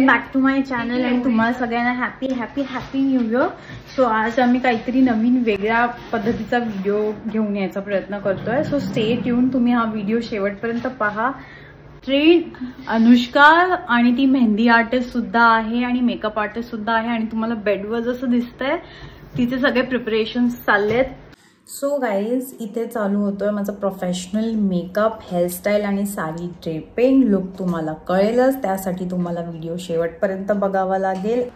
Back to my channel आणि तुम्हाला सगळ्यांना happy happy happy new year. So आज आम्ही काहीतरी नवीन वेगळ्या पद्धतीचा व्हिडिओ घेऊन यायचा प्रयत्न करतोय. सो स्टे ट्यून, तुम्ही हा व्हिडिओ शेवटपर्यंत पहा. ट्रेंड अनुष्का आणि ती मेहंदी आर्टिस्ट सुद्धा आहे आणि मेकअप आर्टिस्ट सुद्धा आहे आणि तुम्हाला बेडवर जसं दिसतंय तिचे सगळे प्रिपरेशन्स चाललेत. सो गाईज, इथे चालू होतोय माझा प्रोफेशनल मेकअप, हेअरस्टाईल आणि साडी ड्रेपिंग लुक. तुम्हाला कळेलच, त्यासाठी तुम्हाला व्हिडिओ शेवटपर्यंत बघावा लागेल.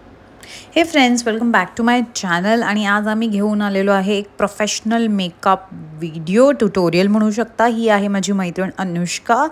Hey friends, welcome back to my channel. आणि आज आम्ही घेऊन आलेलो आहे एक प्रोफेशनल मेकअप व्हिडिओ ट्युटोरियल म्हणू शकता. ही आहे माझी मैत्रीण अनुष्का.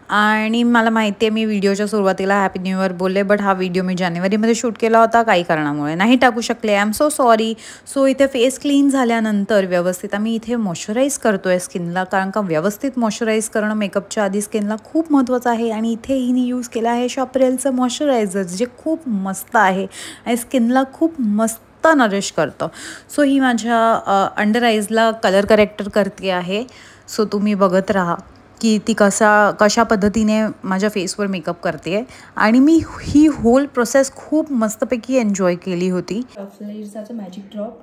आणि मला माहिती आहे मी व्हिडिओच्या सुरुवातीला हॅपी न्यू इयर बोलले, बट हा व्हिडिओ मी जानेवारीमध्ये शूट केला होता, काही कारणामुळे नाही टाकू शकले. I am so sorry. So इथे फेस क्लीन झाल्यानंतर व्यवस्थित आम्ही इथे मॉइश्चराईज करतोय स्किनला, कारण का व्यवस्थित मॉइश्चराईज करणं मेकअपच्या आधी स्किनला खूप महत्त्वाचं आहे. आणि इथे हिने यूज केलं आहे शॉपरेलचं मॉइश्चरायझर, जे खूप मस्त आहे आणि स्किनला खूप मस्त नरिश करतं. सो ही माझ्या अंडर आईजला कलर करेक्टर करते आहे. सो तुम्ही बघत राहा की ती कशा पद्धतीने माझ्या फेसवर मेकअप करते. आणि मी ही होल प्रोसेस खूप मस्तपैकी एन्जॉय केली होती. फ्लेअर्सचं magic drop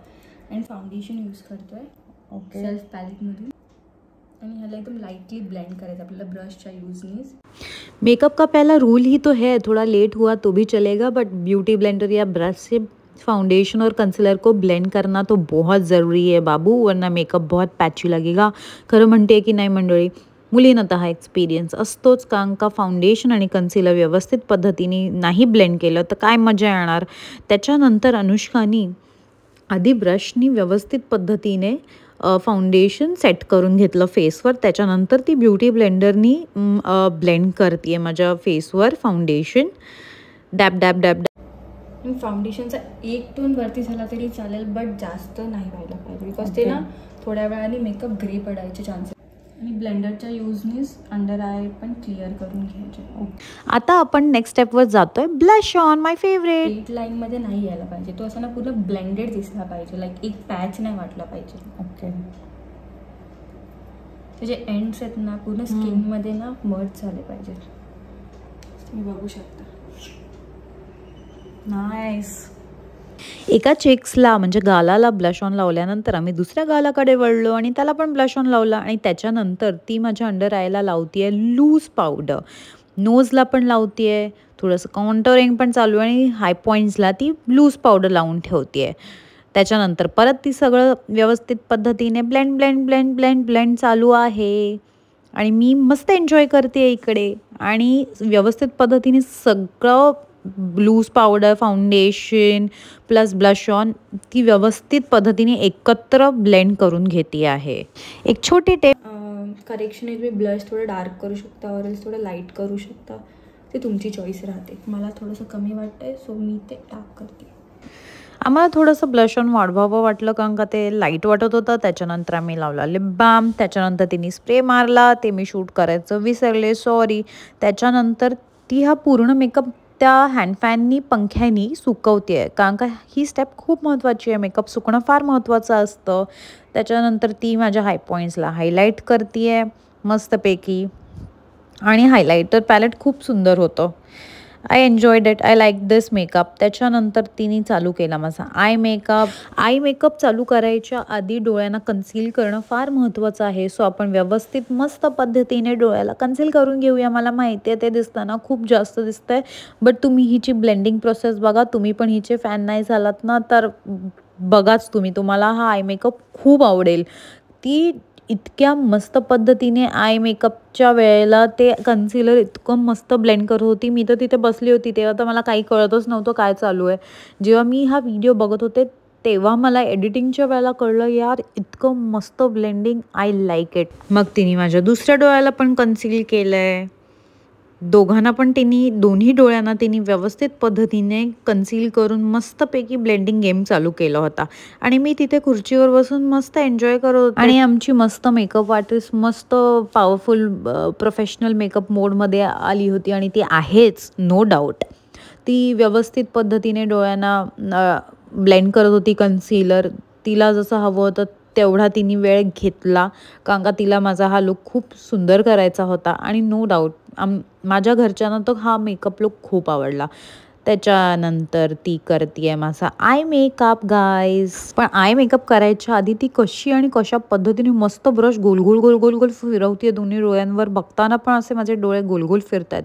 and foundation use करतोय. ओके, सेल्फ पॅलेटमधून. आणि ह्याला एकदम लाइटली ब्लेंड करायचं आपल्याला ब्रशच्या यूजने. मेकअप का पहला रूल ही तो है, थोड़ा लेट हुआ तो भी चलेगा, बट ब्यूटी ब्लेंडर या ब्रश से फाउंडेशन और कंसीलर को ब्लेंड करना तो बहुत ज़रूरी है बाबू, वरना मेकअप बहुत पॅची लगेगा. खरं म्हणते की नाही मंडळी, मुलींना हा एक्सपिरियन्स असतोच. कारण का फाउंडेशन आणि कन्सिलर व्यवस्थित पद्धतीने नाही ब्लेंड केलं तर काय मजा येणार. त्याच्यानंतर अनुष्कानी आधी ब्रशनी व्यवस्थित पद्धतीने फाउंडेशन सेट करून घेतलं फेसवर. त्याच्यानंतर ती ब्युटी ब्लेंडरनी ब्लेंड करते माझ्या फेसवर foundation. Dab dab dab dab. फाउंडेशनचा एक टोन वरती झाला तरी चालेल, बट जास्त नाही व्हायला पाहिजे, बिकॉज ते ना थोड्या वेळाने मेकअप ग्रे पडायचे चान्सेस. आणि ब्लेंडरच्या यूजनेच अंडर आय पण क्लिअर करून घ्यायचे. आता आपण नेक्स्ट स्टेपवर जातोय. Blush on, my favourite. Straight लाईनमध्ये नाही यायला पाहिजे, तो असा ना पूर्ण ब्लेंडेड दिसला पाहिजे, लाईक एक पॅच नाही वाटला पाहिजे. ओके, त्याचे एंड्स आहेत ना पूर्ण स्किनमध्ये ना मर्ज झाले पाहिजे. तुम्ही बघू शकता. नाईस. एका चेक्सला म्हणजे गालाला ब्लश ऑन लावल्यानंतर आम्ही दुसऱ्या गालाकडे वळलो आणि त्याला पण ब्लश ऑन लावला. आणि त्याच्यानंतर ती माझ्या अंडर आयला लावतीये लूज पावडर, नोजला पण लावतीये, थोडंसं कॉन्टोरिंग पण चालू आहे आणि हाय पॉईंट्सला ती लूज पावडर लावून ठेवतीये. त्याच्यानंतर परत ती सगळं व्यवस्थित पद्धतीने blend blend blend blend blend चालू आहे. आणि मी मस्त एन्जॉय करते इकडे. आणि व्यवस्थित पद्धतीने सगळं loose powder, foundation plus blush on ती व्यवस्थित पद्धतीने एकत्र ब्लेंड करून घेते आहे. एक छोटी टिप, करेक्शन आहे, तुम्ही ब्लश थोडं डार्क करू शकता और थोडं लाईट करू शकता, ते तुमची चॉईस राहते. मला थोडंसं कमी वाटतंय सो मी ते डार्क करते. आम्हाला थोडंसं ब्लश ऑन वाढवावं वाटलं कारण का ते लाईट वाटत होतं. त्याच्यानंतर आम्ही लावला लिप बाम. त्याच्यानंतर तिने स्प्रे मारला, ते मी शूट करायचं विसरले, सॉरी. त्याच्यानंतर ती हा पूर्ण मेकअप त्या हँडफॅननी पंख्यानी सुकवते आहे, कारण का ही स्टेप खूप महत्त्वाची आहे. मेकअप सुकणं फार महत्त्वाचं असतं. त्याच्यानंतर ती माझ्या हाय पॉईंट्सला हायलाईट करते आहे मस्तपैकी. आणि हायलायटर पॅलेट खूप सुंदर होतं. I enjoyed it, I like this makeup. त्याच्यानंतर तिने चालू केला माझा आय मेकअप. आय मेकअप चालू करायच्या आधी डोळ्यांना कन्सील करणं फार महत्त्वाचं आहे. सो आपण व्यवस्थित मस्त पद्धतीने डोळ्याला कन्सील करून घेऊया. मला माहिती आहे ते दिसताना खूप जास्त दिसतंय, बट तुम्ही हिची ब्लेंडिंग प्रोसेस बघा. तुम्ही पण हिचे फॅन नाही झालात ना तर बघाच तुम्ही, तुम्हाला हा आय मेकअप खूप आवडेल. ती इतक्या मस्त पद्धतीने आय मेकअपच्या वेळेला ते कन्सिलर इतकं मस्त ब्लेंड करत होती. मी तर तिथे बसली होती तेव्हा तर मला काही कळतच नव्हतं काय चालू आहे. जेव्हा मी हा व्हिडिओ बघत होते तेव्हा मला एडिटिंगच्या वेळेला कळलं, यार इतकं मस्त ब्लेंडिंग, आय लाईक इट. मग तिने माझ्या दुसऱ्या डोळ्याला पण कन्सील केलं आहे. दोघांना पण तिने दोन्ही डोळ्यांना तिने व्यवस्थित पद्धतीने कन्सील करून मस्तपैकी ब्लेंडिंग गेम चालू केला होता. आणि मी तिथे खुर्चीवर बसून मस्त एन्जॉय करत होते. आणि आमची मस्त मेकअप आर्टिस्ट मस्त पॉवरफुल प्रोफेशनल मेकअप मोडमध्ये आली होती आणि ती आहेच, नो डाऊट. ती व्यवस्थित पद्धतीने डोळ्यांना ब्लेंड करत होती कन्सीलर. तिला जसं हवं होतं तेवढा तिने वेळ घेतला, कारण का तिला माझा हा लुक खूप सुंदर करायचा होता. आणि नो डाऊट माझ्या घरच्यांना तर हा मेकअप लुक खूप आवडला. त्याच्यानंतर ती करते माझा आय मेकअप गाईज. पण आय मेकअप करायच्या आधी ती कशी आणि कशा पद्धतीने मस्त ब्रश गोल गोल गोल गोल गोल फिरवते दोन्ही डोळ्यांवर. बघताना पण असे माझे डोळे गोल गोल फिरतायत.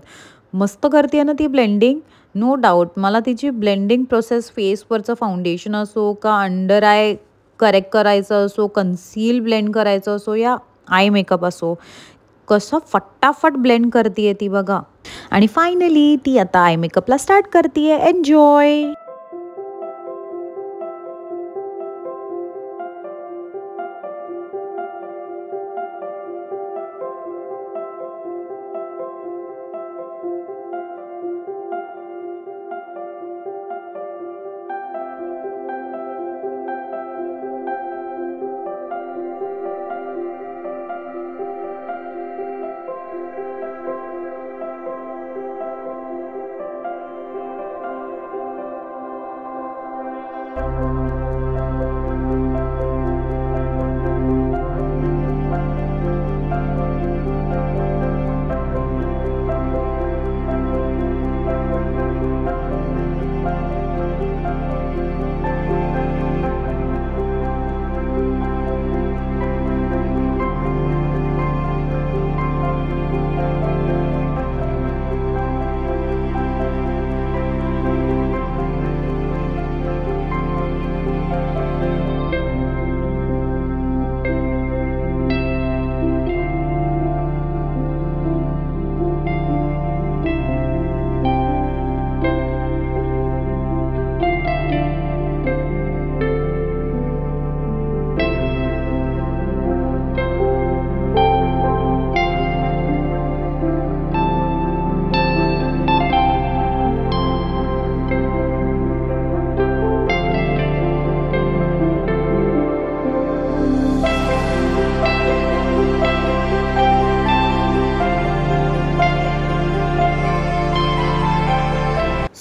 मस्त करते ना ती ब्लेंडिंग, नो डाऊट. मला तिची ब्लेंडिंग प्रोसेस, फेसवरचं फाउंडेशन असो का अंडर आय करेक्ट करायचं असो, कन्सील ब्लेंड करायचं असो या आय मेकअप असो, कसं फटाफट ब्लेंड करते ती बघा. आणि फायनली ती आता आय मेकअपला स्टार्ट करते. एन्जॉय.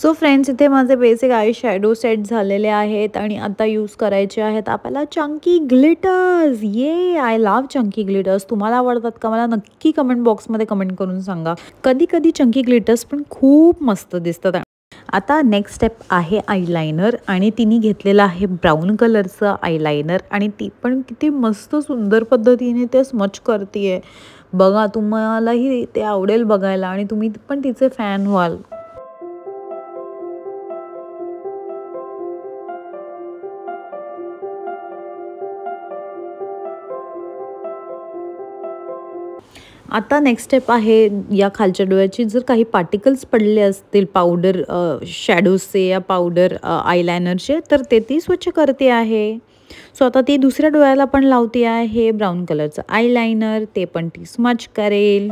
सो फ्रेंड्स, इथे माझे बेसिक आय शॅडो सेट झालेले आहेत आणि आता यूज करायचे आहेत आपल्याला चंकी ग्लिटर्स. ये, आय लव्ह चंकी ग्लिटर्स. तुम्हाला आवडतात का? मला नक्की कमेंट बॉक्समध्ये कमेंट करून सांगा. कधी कधी चंकी ग्लिटर्स पण खूप मस्त दिसतात. आता नेक्स्ट स्टेप आहे आयलायनर आणि तिने घेतलेलं आहे ब्राऊन कलरचं आयलायनर आणि ती पण किती मस्त सुंदर पद्धतीने ते स्मच करते. बघा, तुम्हालाही ते आवडेल बघायला आणि तुम्ही पण तिचे फॅन व्हाल. आता नेक्स्ट स्टेप आहे या खालच्या डोळ्याची. जर काही पार्टिकल्स पडले असतील पावडर शॅडोजचे या पावडर आयलायनरचे, तर ते ती स्वच्छ करते आहे. सो आता ती दुसऱ्या डोळ्याला पण लावते आहे ब्राऊन कलरचं आयलायनर. ते पण ती स्मच करेल.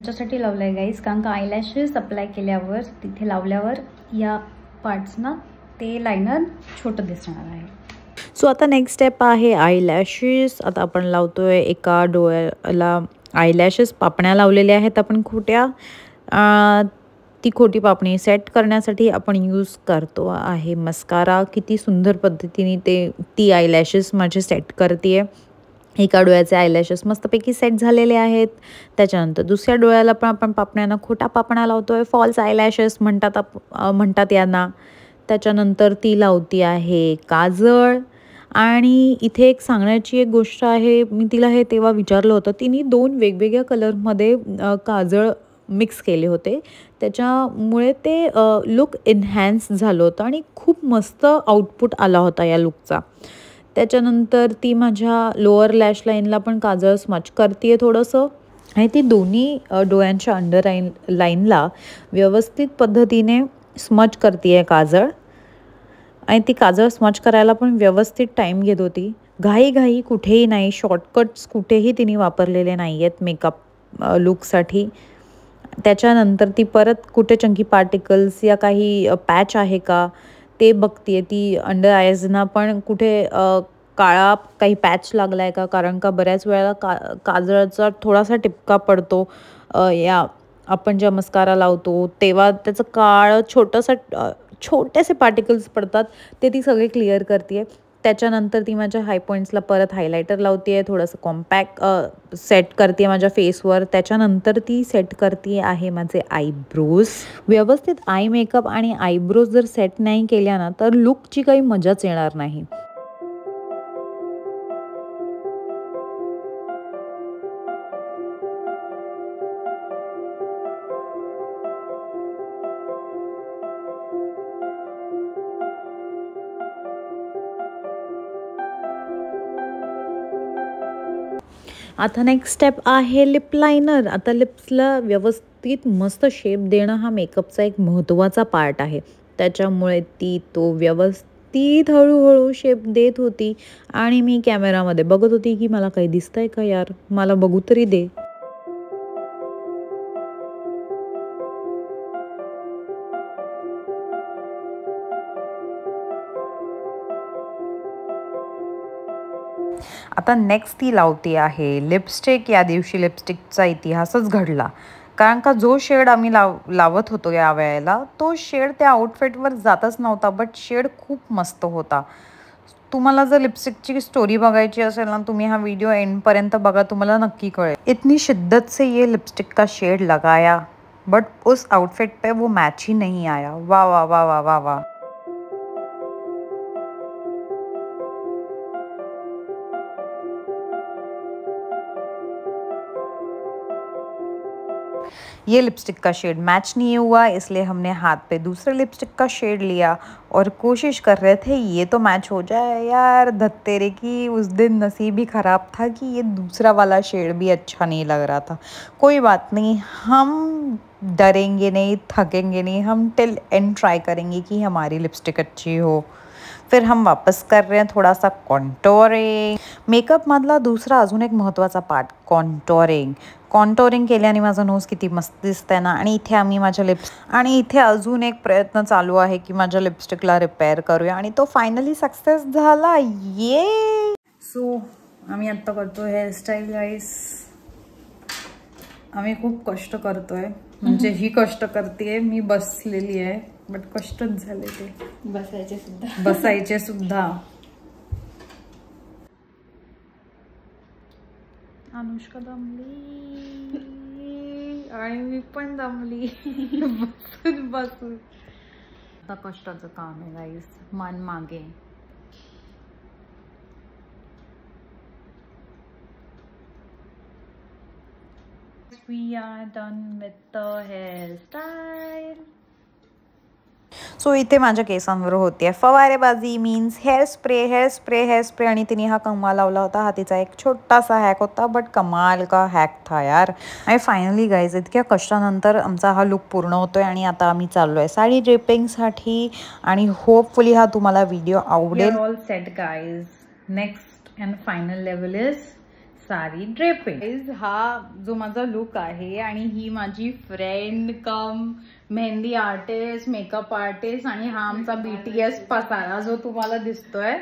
त्याच्यासाठी लावलंय गाईज, कारण का आयलॅशेस अप्लाय केल्यावर तिथे लावल्यावर या पार्ट्सना ते लायनर छोटं दिसणार आहे. सो आता नेक्स्ट स्टेप आहे आयलॅशेस. आता आपण लावतोय एका डोळ्याला आयलॅशेस. पापण्या लावलेल्या आहेत आपण खोट्या. ती खोटी पापणी सेट करण्यासाठी आपण यूज करतो आहे मस्कारा. किती सुंदर पद्धतीने ती आयलॅशेस माझे सेट करते. एका डोळ्याचे आयलॅशेस मस्तपैकी सेट झालेले आहेत. त्याच्यानंतर दुसऱ्या डोळ्याला पण आपण पापण्यांना खोटा पापण्या लावतोय. फॉल्स आयलॅशेस म्हणतात यांना. त्याच्यानंतर ती लावती आहे काजळ. आणि इथे एक सांगण्याची एक गोष्ट आहे, मी तिला हे तेव्हा विचारलं होतं. तिने 2 वेगवेगळ्या कलरमध्ये काजळ मिक्स केले होते. त्याच्यामुळे ते लुक एनहॅन्स झालं होतं आणि खूप मस्त आउटपुट आला होता या लुकचा. त्याच्यानंतर ती माझ्या लोअर लॅश लाईनला पण काजळ स्मच करते थोडंसं. आणि ती दोन्ही डोळ्यांच्या अंडर लाईनला व्यवस्थित पद्धतीने स्मच करते आहे काजळ. आणि ती काजळ स्मच करायला पण व्यवस्थित टाईम घेत होती. घाई कुठेही नाही, शॉर्टकट्स कुठेही तिने वापरलेले नाही आहेत मेकअप लुकसाठी. त्याच्यानंतर ती परत कुठे चंकी पार्टिकल्स या काही पॅच आहे का ते बघते. ती अंडर आयजना पण कुठे काळा काही पॅच लागला आहे का, कारण का बऱ्याच वेळेला काजळाचा थोडासा टिपका पडतो या आपण जेव्हा मस्कारा लावतो तेव्हा त्याचं काळं छोटेसे पार्टिकल्स पडतात ते ती सगळे क्लिअर करते. त्याच्यानंतर ती माझ्या हाय पॉईंट्सला परत हायलायटर लावते आहे, थोडंसं कॉम्पॅक्ट सेट करते माझ्या फेसवर. त्याच्यानंतर ती सेट करते आहे माझे आयब्रोज. व्यवस्थित आय मेकअप आणि आयब्रोज जर सेट नाही केल्या ना तर लुकची काही मजाच येणार नाही. आता नेक्स्ट स्टेप आहे लिप लायनर. आता लिप्सला व्यवस्थित मस्त शेप देणं हा मेकअपचा एक महत्त्वाचा पार्ट आहे. त्याच्यामुळे ती तो व्यवस्थित हळूहळू शेप देत होती आणि मी कॅमेरामध्ये बघत होती की मला काही दिसतंय का यार, मला बघू तरी दे. आता नेक्स्ट ती लावती आहे लिपस्टिक. या दिवशी लिपस्टिकचा इतिहासच घडला, कारण का जो शेड आम्ही लावत होतो या वेळेला तो शेड त्या आउटफिटवर जातच नव्हता, बट शेड खूप मस्त होता. तुम्हाला जर लिपस्टिकची स्टोरी बघायची असेल ना, तुम्ही हा व्हिडिओ एंडपर्यंत बघा, तुम्हाला नक्की कळेल. इतनी शिद्दत से ये लिपस्टिक का शेड लगाया बट उस आउटफिट पे वो मैच ही नहीं आया. वाह वाह वाह वाह वाह वाह. ये लिपस्टिक का शेड मैच नहीं हुआ, इसलिए हमने हाथ पे दूसरे लिपस्टिक का शेड लिया और कोशिश कर रहे थे ये तो मैच हो जाए. यार धत्तेरे की उस दिन नसीब ही ख़राब था कि ये दूसरा वाला शेड भी अच्छा नहीं लग रहा था. कोई बात नहीं, हम डरेंगे नहीं, थकेंगे नहीं, हम टिल एंड ट्राई करेंगे कि हमारी लिपस्टिक अच्छी हो. फिर हम वापस कर रहे हैं थोड़ा सा कॉन्टोरिंग. मेकअपमधला दुसरा अजून एक महत्त्वाचा पार्ट कॉन्टोरिंग. कॉन्टोरिंग केल्याने माझं नोज किती मस्त दिसतंय ना. आणि इथे आम्ही माझ्या आणि इथे अजून एक प्रयत्न चालू आहे की माझ्या लिपस्टिकला रिपेअर करूया आणि तो फायनली सक्सेस झाला. ये सो आम्ही आत्ता करतो हेअरस्टाईल गाईस. आम्ही खूप कष्ट करतोय, म्हणजे ही कष्ट करते, मी बसलेली आहे बट कष्टच झाले ते बसायचे सुद्धा. अनुष्का दमली आणि मी पण दमली बसून बसून. आता कष्टाचं काम आहे गाईस, मन मागे. We are done with the hairstyle. So इथे माझ्या केसांवर होती फवारेबाजी, मीन्स हेअर स्प्रे. आणि तिने हा कंगवा लावला होता. हा तिचा एक छोटासा हॅक होता बट कमाल का हॅक था यार. आणि फायनली गाईज इतक्या कष्टानंतर आमचा हा लुक पूर्ण होतोय आणि आता आम्ही चाललो आहे साडी ड्रेपिंगसाठी आणि होपफुली हा तुम्हाला व्हिडिओ आवडेल. All set guys. Next and final level is sari draping. हा जो माझा लुक आहे आणि ही माझी friend come mehndi artist, makeup artist आणि हा आमचा BTS पसारा जो तुम्हाला दिसतोय.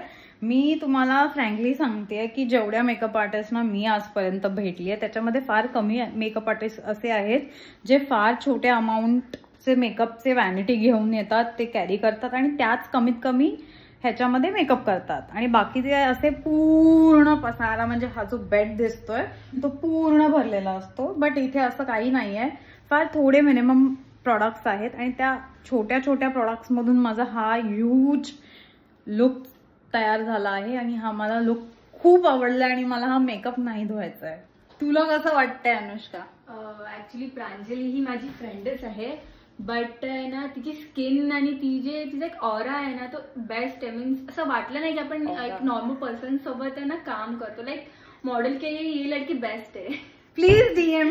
मी तुम्हाला फ्रँकली सांगते की जेवढ्या मेकअप आर्टिस्टना मी आजपर्यंत भेटली आहे त्याच्यामध्ये फार कमी मेकअप आर्टिस्ट असे आहेत जे फार छोट्या अमाऊंटचे मेकअपचे व्हॅनिटी घेऊन येतात, ते कॅरी करतात आणि त्याच कमीत कमी ह्याच्यामध्ये मेकअप करतात. आणि बाकीचे असे पूर्ण पसारा, म्हणजे हा जो बेड दिसतोय तो पूर्ण भरलेला असतो. बट इथे असं काही नाहीये, फार थोडे मिनिमम प्रॉडक्ट्स आहेत आणि त्या छोट्या छोट्या प्रॉडक्ट्समधून माझा हा ह्यूज लुक तयार झाला आहे आणि हा मला लुक खूप आवडला आणि मला हा मेकअप नाही धुवायचा आहे. तुला कसं वाटतंय अनुष्का? ऍक्च्युली प्रांजली ही माझी फ्रेंडच आहे, बट ना तिची स्किन आणि तिचा एक ऑरा आहे ना तो बेस्ट आहे. मीन्स असं वाटलं नाही की आपण एक नॉर्मल पर्सन सोबत आहे ना काम करतो. लाइक मॉडल के लिए ये लड़की बेस्ट है. प्लीज डीएम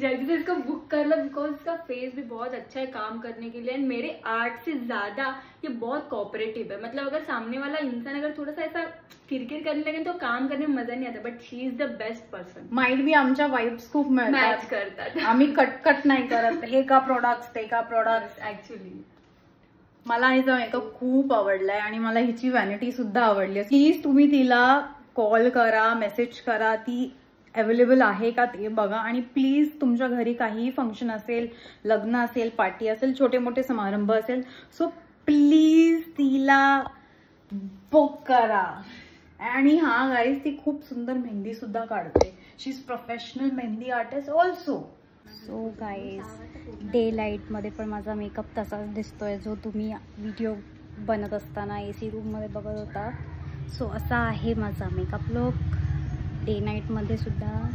जल्दी से इसको बुक कर लो बिकॉज इसका फेस भी बहुत अच्छा है काम करने के लिए. एंड मेरे आर्ट से ज्यादा ये बहुत कोऑपरेटिव है. मतलब अगर सामने वाला इंसान अगर थोड़ा सा ऐसा किरकिर करने लगे तो काम करने में मजा नहीं आता. But she is the best person. Might be आमच्या वाइब्स खूप मॅच करतात. आम्ही कटकट नाही करत, हे का प्रोडक्ट्स ते का प्रोडक्ट्स. ऍक्च्युली मला हिचा मेकअप खूप आवडलाय आणि मला हिची व्हॅनिटी सुद्धा आवडली. प्लीज तुम्ही तिला कॉल करा, मेसेज करा. ती अवेलेबल आहे का ते बघा. आणि प्लीज तुमच्या घरी काहीही फंक्शन असेल, लग्न असेल, पार्टी असेल, छोटे मोठे समारंभ असेल, सो प्लीज तिला बुक करा. आणि हा गाईज ती खूप सुंदर मेहंदी सुद्धा काढते. She is professional mehndi artist also. So guys day लाईटमध्ये पण माझा मेकअप तसाच दिसतोय जो तुम्ही व्हिडिओ बनत असताना AC रूममध्ये बघत होता. सो असा आहे माझा मेकअप लुक डे नाईटमध्ये सुद्धा.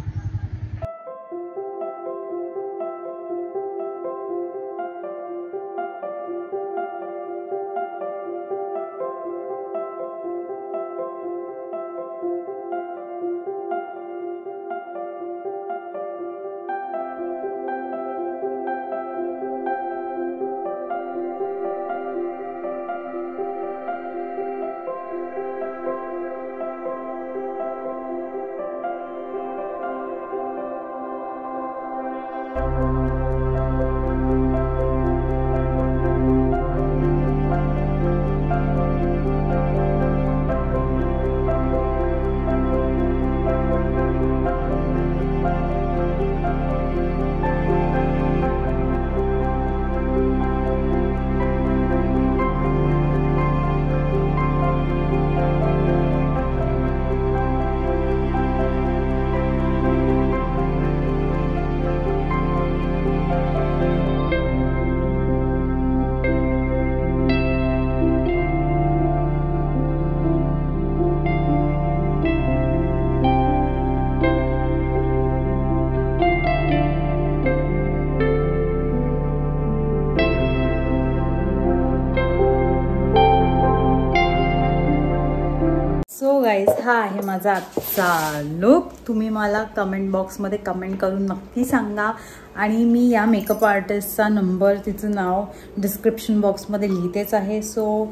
सो गाईज हा आहे माझा आजचा लुक. तुम्ही मला कमेंट बॉक्समध्ये कमेंट करून नक्की सांगा. आणि मी या मेकअप आर्टिस्टचा नंबर, तिचं नाव डिस्क्रिप्शन बॉक्समध्ये लिहितेच आहे. सो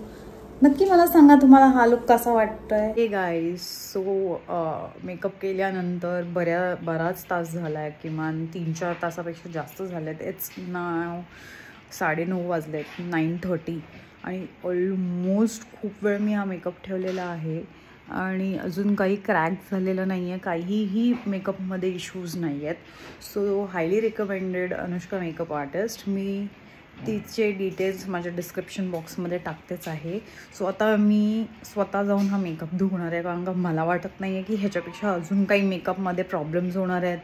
नक्की मला सांगा तुम्हाला हा लुक कसा वाटतोय. हे गाईज सो मेकअप केल्यानंतर बराच तास झाला आहे, किमान 3-4 तासापेक्षा जास्त झाले आहेत. इट्स नाव 9:30 वाजलेत, 9:30. आणि ऑलमोस्ट खूप वेळ मी हा मेकअप ठेवलेला आहे आणि अजून काही क्रॅक झालेलं नाही आहे, काहीही मेकअपमध्ये इश्यूज नाही आहेत. So highly recommended Anushka makeup artist. मी तिचे डिटेल्स माझ्या डिस्क्रिप्शन बॉक्समध्ये टाकतेच आहे. सो आता मी स्वतः जाऊन हा मेकअप धुणार आहे, कारण का मला वाटत नाही आहे की ह्याच्यापेक्षा अजून काही मेकअपमध्ये प्रॉब्लेम्स होणार आहेत.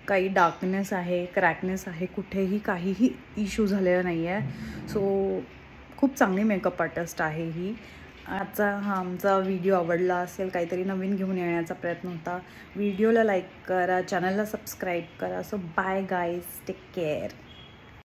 काही डार्कनेस आहे, क्रॅकनेस आहे, कुठेही काहीही इश्यू झालेला नाही आहे. सो खूप चांगली मेकअप आर्टिस्ट आहे ही. आजचा हा आमचा व्हिडिओ आवडला असेल, काहीतरी नवीन घेऊन येण्याचा प्रयत्न होता. व्हिडिओला लाईक करा, चॅनलला सबस्क्राईब करा. So bye guys, take care.